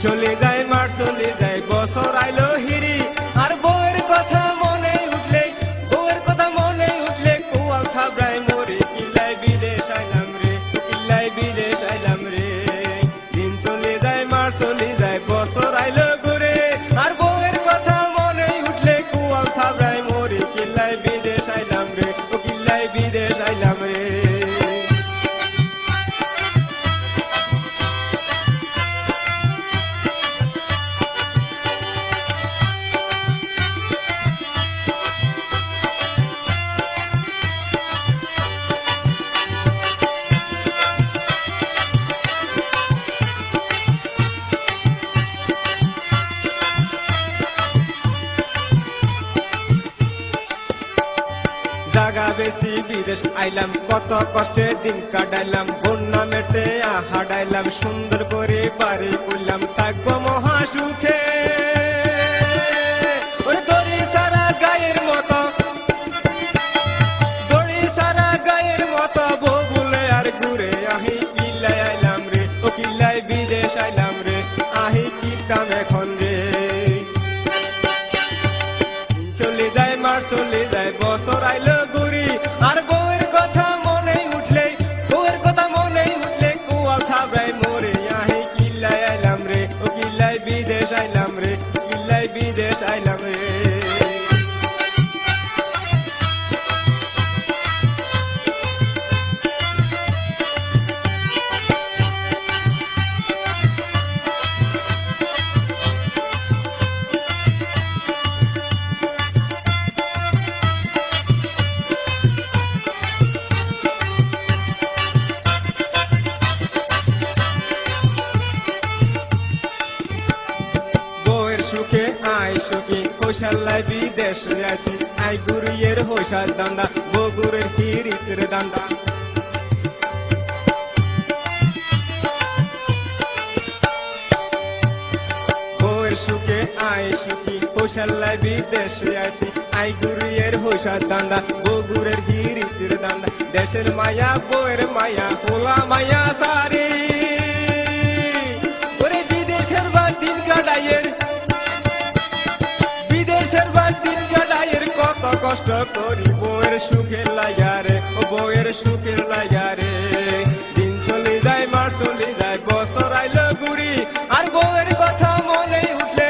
চলে যায় মাস চলে যায় বছর আইলো হিরি আর বউয়ের কথা মনে উঠলে কোয়াল থাবড়ায় মরে কিল্লাই বিদেশ আইলাম রে কিল্লাই বিদেশ আইলাম রে দিন চলে যায় মাস চলে যায় বছর আইলো ঘুরে আর বউয়ের কথা মনে উঠলে কোয়াল থাবড়ায় মরে কিল্লাই বিদেশ আইলাম রে কিল্লাই বিদেশ আইলাম রে। জাগা বেশি বিদেশ আইলাম কত কষ্টে দিন কাটাইলাম বন্যা মেটে হাডাইলাম সুন্দর করে বাড়ি করলাম থাকবো মহা সুখে দড়ি সারা গায়ের মতো বগুলে আর ঘুরে আহি কিল্লাই আইলাম রে ও কিল্লাই বিদেশ আইলাম রে আহি কিতাম এখন রে চলে যায় মাস চলে যায় বছর আইলো ঘুরি আর বউয়ের কথা মনে উঠলে কোয়াল থাবড়ায় মরে আহি কিল্লাই আইলাম রে ও কিল্লাই বিদেশ আইলাম রে কিল্লাই বিদেশ আইলাম রে। সুখে আই সুখী হোসাল্লাই বিদেশ আসি আই গুরিয়ের হোসার দান্দা বগুরের হিরিতের দান্দা বউয়ের সুখে আই সুখী হোসাল্লাই বিদেশ আসি আই গুরিয়ের হোসার দান্দা বগুরের হিরিতের দান্দা দেশের মায়া বউয়ের মায়া পোলা মায়া সারি ওরে বিদেশের বা দিন কাটাইয়ের কত কষ্ট করি বউয়ের সুখের লাগা রে ও বউয়ের সুখের লাগা রে দিন চলে যায় মাস চলে যায় বছর আইলো ঘুরি আর বউয়ের কথা মনে উঠলে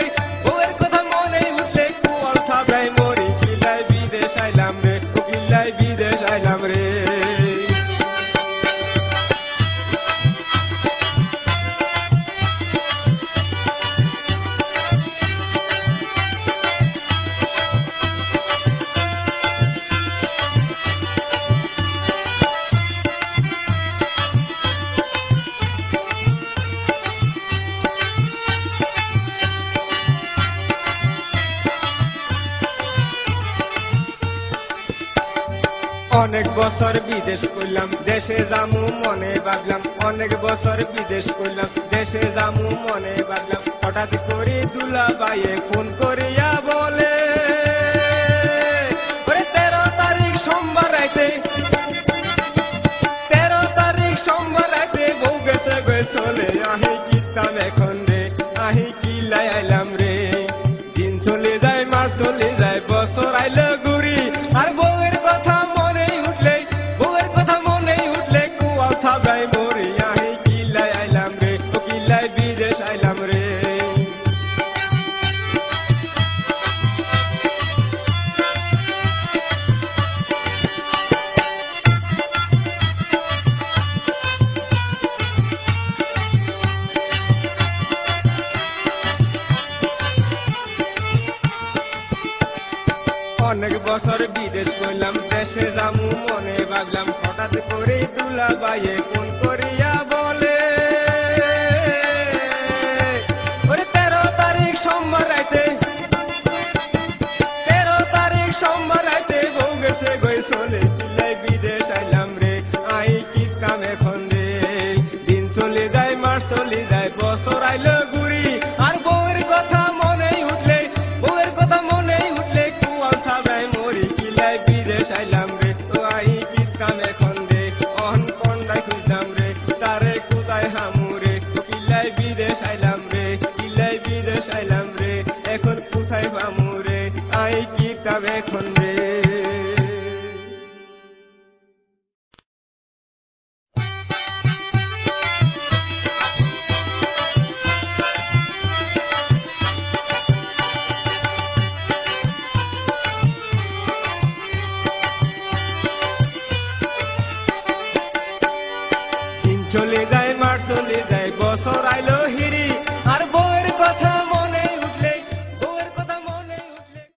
কোয়াল থাবড়ায় মরি কিল্লাই বিদেশ আইলাম রে ও কিল্লাই বিদেশ আইলাম রে। অনেক বছর বিদেশ করলাম দেশে জামু মনে ভাবলাম অনেক বছর বিদেশ করলাম দেশে জামু মনে ভাবলাম হঠাৎ করে দুলা বাইয়ে ফোন করিয়া বলে 13 তারিখ সোমবার রাইতে বউ গেছে চলে আহি কিতাম এখন রে আহি কিল্লাই আইলাম রে দিন চলে যায় মাস চলে যায় বছর আইলো ঘুরি আর বউয়ের কথা মনে উঠলে কোয়াল থাবড়ায় মরে আহি কিল্লাই আইলাম রে ও কিল্লাই বিদেশ আইলাম রে। অনেক বছর বিদেশ করলাম দেশে জামু মনে ভাবলাম হঠাৎ করে দুলা বাইয়ে ফোন করিয়া বলে 13 তারিখ সোমবার রাইতে বউ গেছে চলে কিল্লাই বিদেশ আইলাম রে আই কি কাম এখন রে দিন চলে যায় মাস চলে যায় বছর আইলো